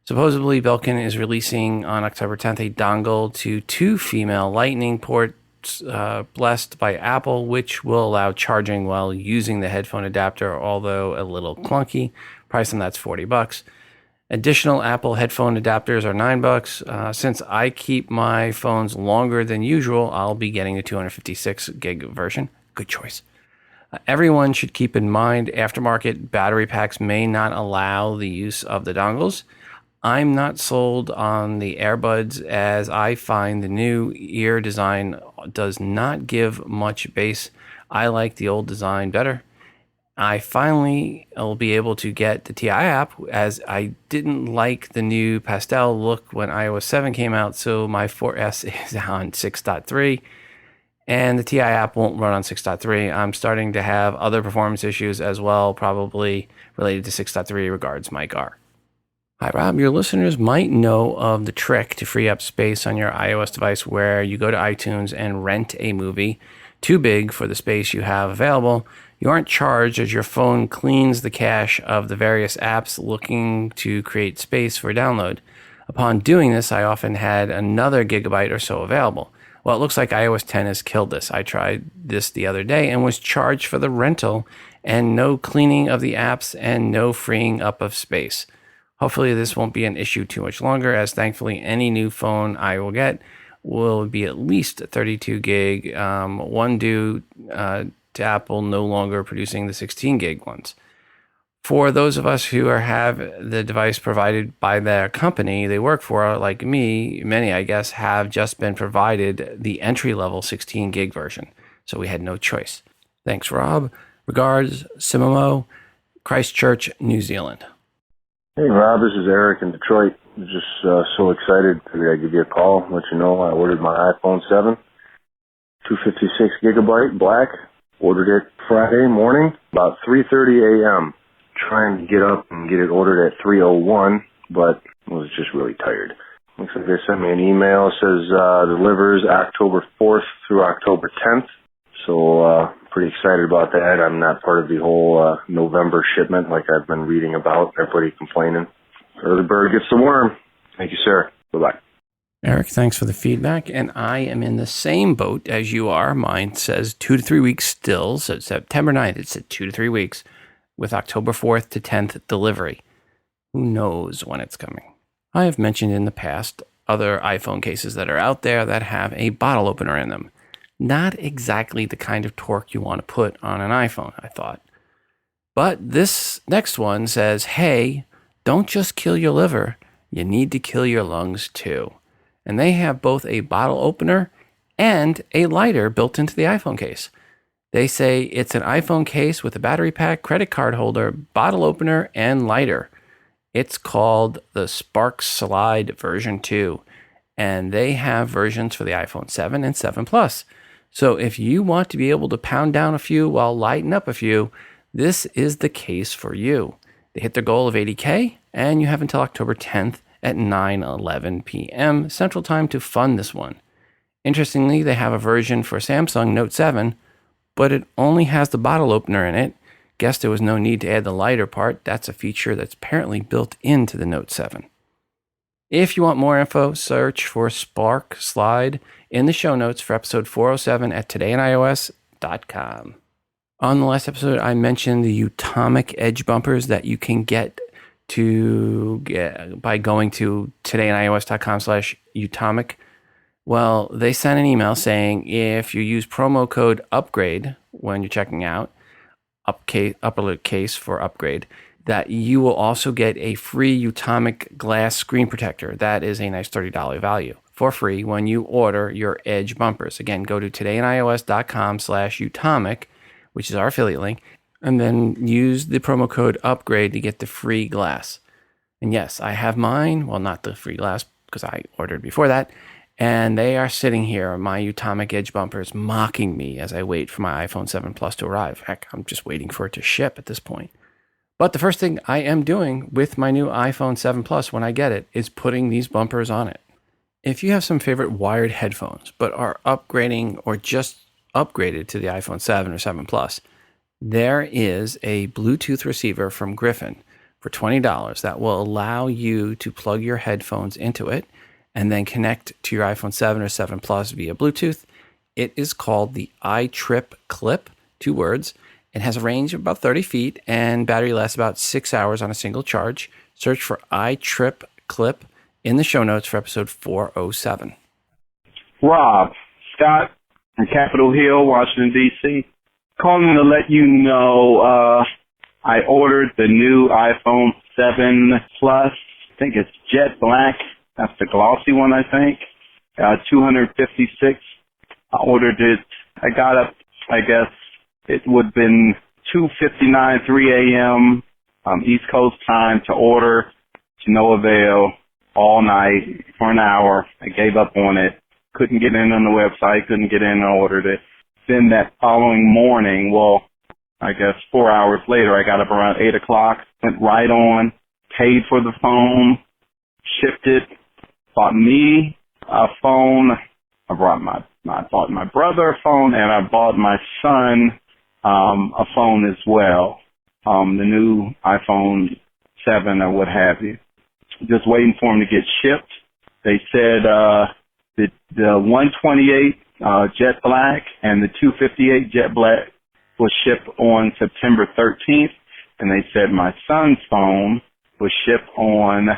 Supposedly, Belkin is releasing on October 10th a dongle to 2 female Lightning ports blessed by Apple, which will allow charging while using the headphone adapter, although a little clunky. Price on that's $40. Additional Apple headphone adapters are $9. Since I keep my phones longer than usual, I'll be getting the 256 gig version. Good choice. Everyone should keep in mind aftermarket battery packs may not allow the use of the dongles. I'm not sold on the earbuds, as I find the new ear design does not give much bass. I like the old design better. I finally will be able to get the Tii app, as I didn't like the new pastel look when iOS 7 came out, so my 4S is on 6.3, and the Tii app won't run on 6.3. I'm starting to have other performance issues as well, probably related to 6.3. Regards, Mike R. Hi, Rob. Your listeners might know of the trick to free up space on your iOS device where you go to iTunes and rent a movie too big for the space you have available. You aren't charged as your phone cleans the cache of the various apps looking to create space for download. Upon doing this, I often had another gigabyte or so available. Well, it looks like iOS 10 has killed this. I tried this the other day and was charged for the rental and no cleaning of the apps and no freeing up of space. Hopefully this won't be an issue too much longer, as thankfully any new phone I will get will be at least 32 gig, one due to Apple no longer producing the 16 gig ones. For those of us who have the device provided by the company they work for, like me, many, I guess, have just been provided the entry-level 16 gig version. So we had no choice. Thanks, Rob. Regards, Simimo, Christchurch, New Zealand. Hey, Rob, this is Eric in Detroit. I'm just so excited to give you a call, let you know I ordered my iPhone 7, 256 gigabyte, black. Ordered it Friday morning, about 3:30 a.m. Trying to get up and get it ordered at 3:01, but was just really tired. Looks like they sent me an email. It says delivers October 4th through October 10th. So pretty excited about that. I'm not part of the whole November shipment like I've been reading about. Everybody complaining. Early bird gets the worm. Thank you, sir. Bye-bye. Eric, thanks for the feedback. And I am in the same boat as you are. Mine says 2 to 3 weeks still. So September 9th, it said 2 to 3 weeks with October 4th to 10th delivery. Who knows when it's coming? I have mentioned in the past other iPhone cases that are out there that have a bottle opener in them. Not exactly the kind of torque you want to put on an iPhone, I thought. But this next one says, hey, don't just kill your liver. You need to kill your lungs too. And they have both a bottle opener and a lighter built into the iPhone case. They say it's an iPhone case with a battery pack, credit card holder, bottle opener, and lighter. It's called the Sparkslide version 2, and they have versions for the iPhone 7 and 7 Plus. So if you want to be able to pound down a few while lighting up a few, this is the case for you. They hit their goal of 80K, and you have until October 10th at 9:11 p.m. Central Time to fund this one. Interestingly, they have a version for Samsung Note 7, but it only has the bottle opener in it. Guess there was no need to add the lighter part. That's a feature that's apparently built into the Note 7. If you want more info, search for Sparkslide in the show notes for episode 407 at todayandios.com. On the last episode, I mentioned the Utomic edge bumpers that you can get by going to todayandios.com/Utomic. Well, they sent an email saying if you use promo code UPGRADE when you're checking out, uppercase for upgrade, that you will also get a free Utomic glass screen protector. That is a nice $30 value for free when you order your edge bumpers. Again, go to todayandios.com/Utomic, which is our affiliate link, and then use the promo code UPGRADE to get the free glass. And yes, I have mine. Well, not the free glass because I ordered before that. And they are sitting here, my Utomic edge bumpers, mocking me as I wait for my iPhone 7 Plus to arrive. Heck, I'm just waiting for it to ship at this point. But the first thing I am doing with my new iPhone 7 Plus when I get it is putting these bumpers on it. If you have some favorite wired headphones but are upgrading or just upgraded to the iPhone 7 or 7 Plus, there is a Bluetooth receiver from Griffin for $20 that will allow you to plug your headphones into it and then connect to your iPhone 7 or 7 Plus via Bluetooth. It is called the iTrip Clip, 2 words. It has a range of about 30 feet and battery lasts about 6 hours on a single charge. Search for iTrip Clip in the show notes for episode 407. Rob, Scott from Capitol Hill, Washington, D.C. Calling to let you know I ordered the new iPhone 7 Plus. I think it's jet black. That's the glossy one, I think. 256. I ordered it. I got up, I guess it would have been 2:59, 3 a.m. East Coast time to order. To no avail. All night for an hour. I gave up on it. Couldn't get in on the website. Couldn't get in. I ordered it. Then that following morning, well, I guess 4 hours later, I got up around 8 o'clock, went right on, paid for the phone, shipped it, bought me a phone. I bought my brother a phone, and I bought my son a phone as well, the new iPhone 7 or what have you. Just waiting for him to get shipped. They said The 128 jet black and the 258 jet black was shipped on September 13th, and they said my son's phone was shipped on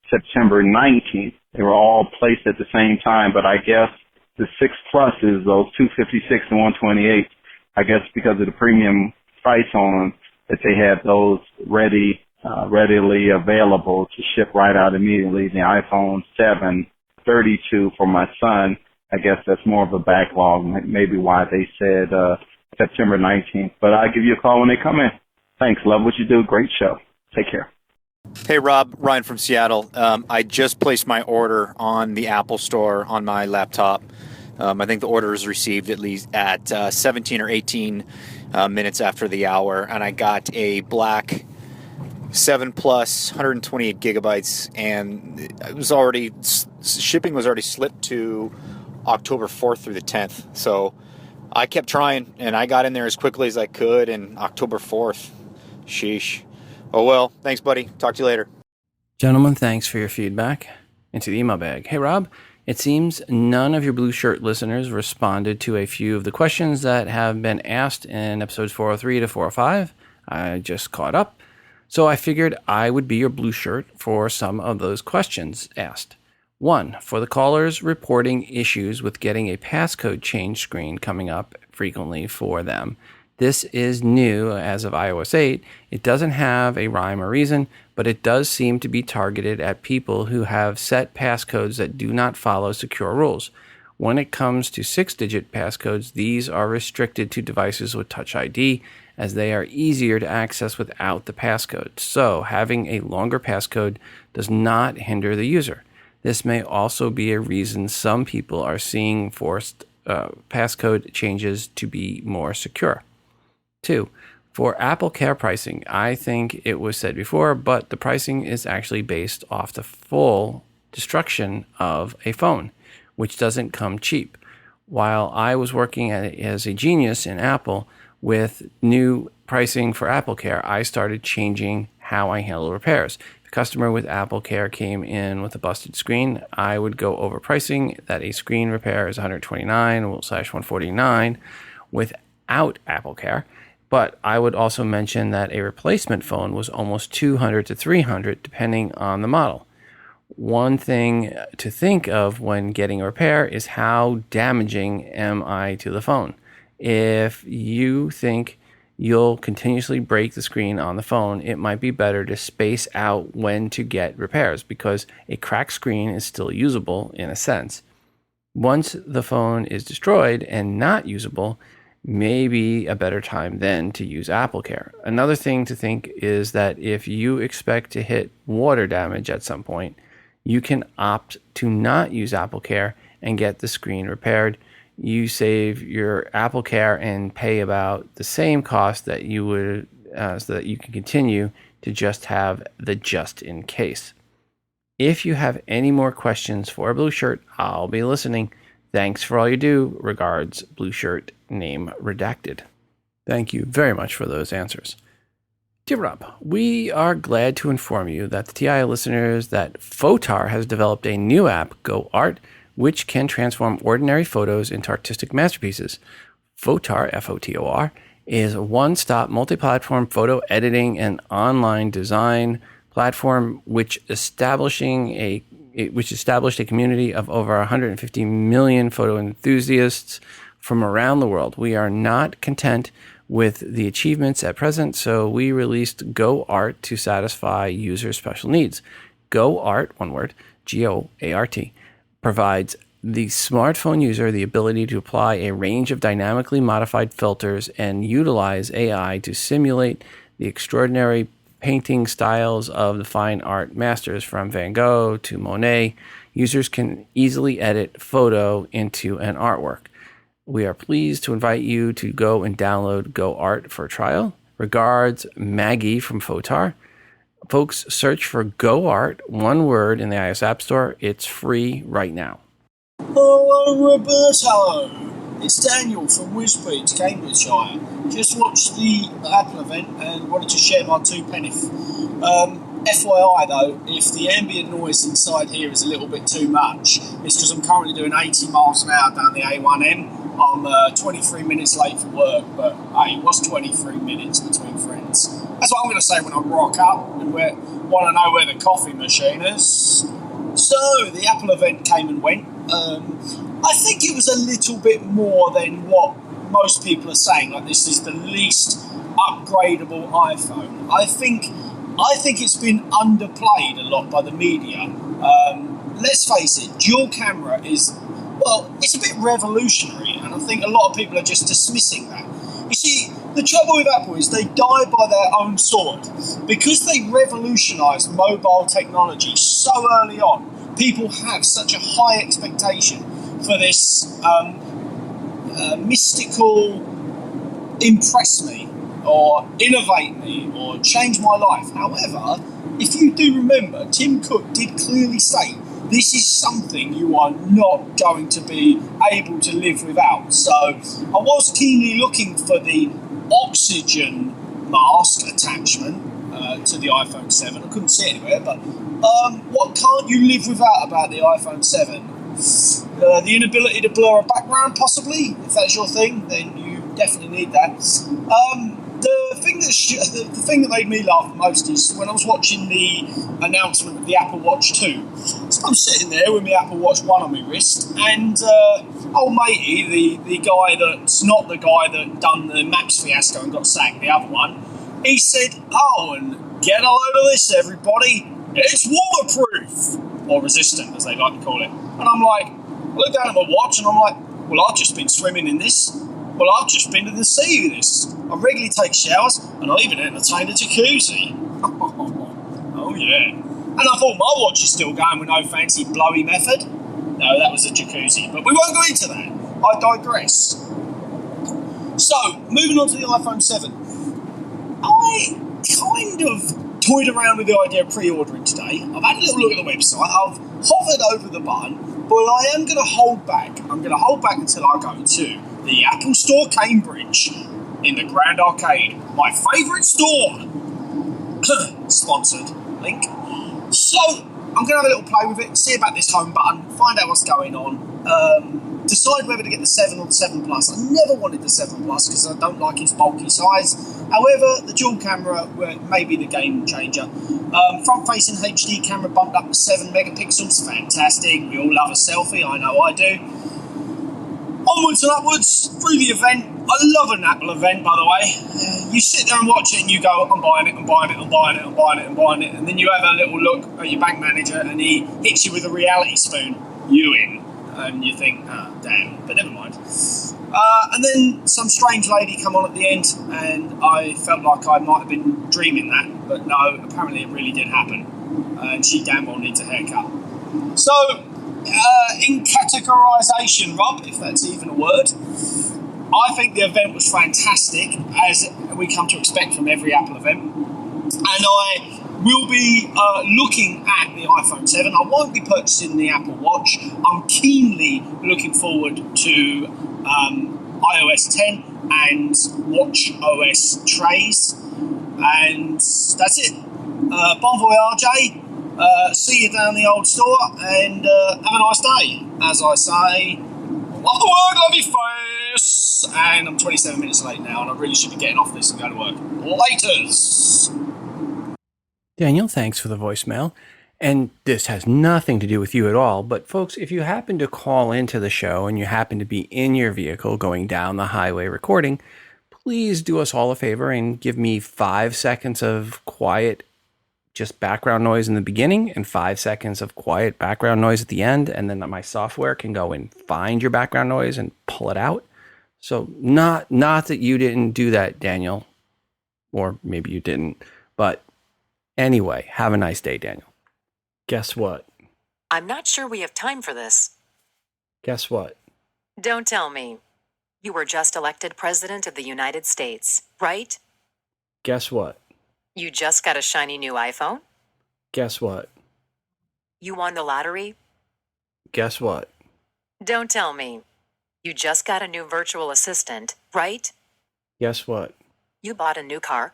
September 19th. They were all placed at the same time, but I guess the 6 Pluses, those 256 and 128, I guess because of the premium price on them, that they had those readily available to ship right out immediately. The iPhone 7 32 for my son, I guess that's more of a backlog, maybe why they said September 19th. But I'll give you a call when they come in. Thanks. Love what you do. Great show. Take care. Hey, Rob. Ryan from Seattle. I just placed my order on the Apple Store on my laptop. I think the order was received at least at 17 or 18 minutes after the hour, and I got a black 7 Plus, 128 gigabytes, and it was already shipping was already slipped to October 4th through the 10th. So I kept trying, and I got in there as quickly as I could, and October 4th. Sheesh. Oh, well, thanks, buddy. Talk to you later. Gentlemen, thanks for your feedback. Into the email bag. Hey, Rob, it seems none of your Blue Shirt listeners responded to a few of the questions that have been asked in episodes 403 to 405. I just caught up. So I figured I would be your Blue Shirt for some of those questions asked. 1. For the callers reporting issues with getting a passcode change screen coming up frequently for them. This is new as of iOS 8. It doesn't have a rhyme or reason, but it does seem to be targeted at people who have set passcodes that do not follow secure rules. When it comes to 6-digit passcodes, these are restricted to devices with Touch ID, as they are easier to access without the passcode. So having a longer passcode does not hinder the user. This may also be a reason some people are seeing forced passcode changes to be more secure. 2. For Apple Care pricing, I think it was said before, but the pricing is actually based off the full destruction of a phone, which doesn't come cheap. While I was working as a genius in Apple with new pricing for Apple Care, I started changing how I handle repairs. If a customer with Apple Care came in with a busted screen, I would go over pricing that a screen repair is $129/$149 without Apple Care. But I would also mention that a replacement phone was almost $200 to $300 depending on the model. One thing to think of when getting a repair is how damaging am I to the phone. If you think you'll continuously break the screen on the phone, it might be better to space out when to get repairs, because a cracked screen is still usable in a sense. Once the phone is destroyed and not usable, maybe a better time then to use Apple Care. Another thing to think is that if you expect to hit water damage at some point, you can opt to not use Apple Care and get the screen repaired. You save your Apple Care and pay about the same cost that you would, so that you can continue to just have the just in case. If you have any more questions for Blue Shirt, I'll be listening. Thanks for all you do. Regards, Blue Shirt, name redacted. Thank you very much for those answers. Dear Rob, we are glad to inform you that the TI listeners that Photar has developed a new app, Go Art, which can transform ordinary photos into artistic masterpieces. Photar, F-O-T-O-R, is a one-stop multi-platform photo editing and online design platform which established a community of over 150 million photo enthusiasts from around the world. We are not content with the achievements at present, so we released Go Art to satisfy users' special needs. Go Art, one word, G-O-A-R-T, provides the smartphone user the ability to apply a range of dynamically modified filters and utilize AI to simulate the extraordinary painting styles of the fine art masters from Van Gogh to Monet. Users can easily edit photo into an artwork. We are pleased to invite you to go and download Go Art for a trial. Regards, Maggie from Photar. Folks, search for Go Art, one word, in the iOS App Store. It's free right now. Hello, Roberto. It's Daniel from Wisbeach, Cambridgeshire. Just watched the Apple event and wanted to share my 2 penneth. FYI though, if the ambient noise inside here is a little bit too much, it's because I'm currently doing 80 miles an hour down the A1M. I'm 23 minutes late for work, but hey, it was 23 minutes between friends. That's what I'm going to say when I rock up and want to know where the coffee machine is. So, the Apple event came and went. I think it was a little bit more than what most people are saying, like this is the least upgradable iPhone. I think it's been underplayed a lot by the media. Let's face it, dual camera is, well, it's a bit revolutionary, and I think a lot of people are just dismissing that. You see, the trouble with Apple is they die by their own sword. Because they revolutionised mobile technology so early on, people have such a high expectation for this mystical impress me, or innovate me, or change my life. However, if you do remember, Tim Cook did clearly say this is something you are not going to be able to live without. So I was keenly looking for the oxygen mask attachment to the iPhone 7. I couldn't see it anywhere, but what can't you live without about the iPhone 7? The inability to blur a background, possibly. If that's your thing, then you definitely need that. The thing that made me laugh the most is when I was watching the announcement of the Apple Watch 2. So I'm sitting there with my Apple Watch 1 on my wrist, and old matey, the guy that's not the guy that done the Maps fiasco and got sacked, the other one, he said, "Oh, and get a load of this, everybody. It's waterproof," or resistant, as they like to call it. And I'm like, I look down at my watch, and I'm like, well, I've just been swimming in this. Well, I've just been to the sea with this. I regularly take showers, and I even entertain a jacuzzi. Oh, yeah. And I thought my watch is still going with no fancy blowy method. No, that was a jacuzzi, but we won't go into that. I digress. So, moving on to the iPhone 7. I kind of toyed around with the idea of pre-ordering today. I've had a little look at the website. I've hovered over the button, but I am going to hold back. I'm going to hold back until I go to the Apple Store Cambridge in the Grand Arcade, my favourite store. Sponsored link. So I'm going to have a little play with it, see about this home button, find out what's going on, decide whether to get the 7 or the 7 Plus. I never wanted the 7 Plus because I don't like its bulky size. However, the dual camera may be the game changer. Front-facing HD camera bumped up to 7 megapixels, fantastic. We all love a selfie, I know I do. Onwards and upwards through the event. I love an Apple event, by the way. You sit there and watch it and you go, I'm buying it, I'm buying it, I'm buying it, I'm buying it, I'm buying it. And then you have a little look at your bank manager and he hits you with a reality spoon. You in. And you think, damn, but never mind. And then some strange lady come on at the end and I felt like I might have been dreaming that. But no, apparently it really did happen. And she damn well needs a haircut. So, in categorisation, Rob, if that's even a word, I think the event was fantastic, as we come to expect from every Apple event. And I will be looking at the iPhone 7. I won't be purchasing the Apple Watch. I'm keenly looking forward to iOS 10 and Watch OS trays. And that's it. Bon voyage. See you down the old store and have a nice day. As I say, love the work, love your face. And I'm 27 minutes late now and I really should be getting off this and go to work. Laters. Daniel, thanks for the voicemail. And this has nothing to do with you at all. But folks, if you happen to call into the show and you happen to be in your vehicle going down the highway recording, please do us all a favor and give me 5 seconds of quiet just background noise in the beginning and 5 seconds of quiet background noise at the end. And then my software can go and find your background noise and pull it out. So not that you didn't do that, Daniel, or maybe you didn't, but anyway, have a nice day, Daniel. Guess what? I'm not sure we have time for this. Guess what? Don't tell me. You were just elected President of the United States, right? Guess what? You just got a shiny new iPhone? Guess what? You won the lottery? Guess what? Don't tell me. You just got a new virtual assistant, right? Guess what? You bought a new car?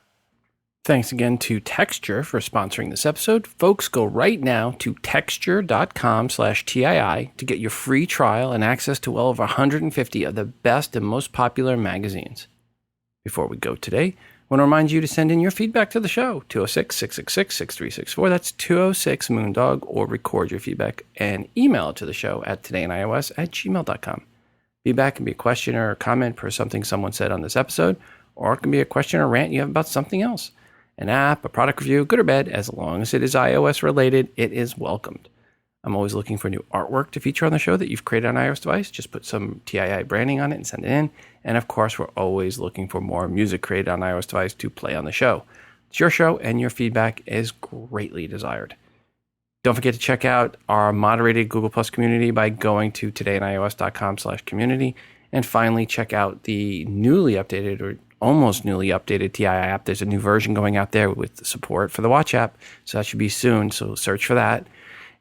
Thanks again to Texture for sponsoring this episode. Folks, go right now to texture.com/TII to get your free trial and access to well over 150 of the best and most popular magazines. Before we go today, I want to remind you to send in your feedback to the show, 206-666-6364. That's 206-MOONDOG, or record your feedback and email it to the show at todayinios@gmail.com. Feedback can be a question or a comment per something someone said on this episode, or it can be a question or rant you have about something else. An app, a product review, good or bad, as long as it is iOS related, it is welcomed. I'm always looking for new artwork to feature on the show that you've created on an iOS device. Just put some TII branding on it and send it in. And of course, we're always looking for more music created on an iOS device to play on the show. It's your show, and your feedback is greatly desired. Don't forget to check out our moderated Google Plus community by going to todayinios.com/community. And finally, check out the newly updated, or almost newly updated, TII app. There's a new version going out there with support for the Watch app, so that should be soon. So search for that.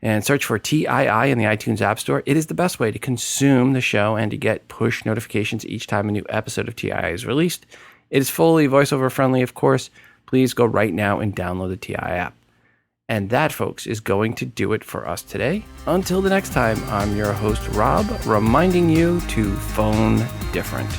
And search for TII in the iTunes App Store. It is the best way to consume the show and to get push notifications each time a new episode of TII is released. It is fully voiceover friendly, of course. Please go right now and download the TII app. And that, folks, is going to do it for us today. Until the next time, I'm your host, Rob, reminding you to phone different.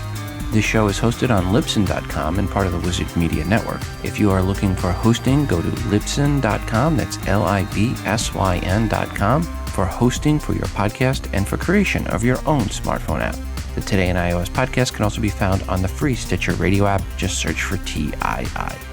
This show is hosted on Lurssen.com and part of the Wizard Media Network. If you are looking for hosting, go to Lurssen.com. That's LIBSYN.com for hosting for your podcast and for creation of your own smartphone app. The Today in iOS podcast can also be found on the free Stitcher radio app. Just search for TII.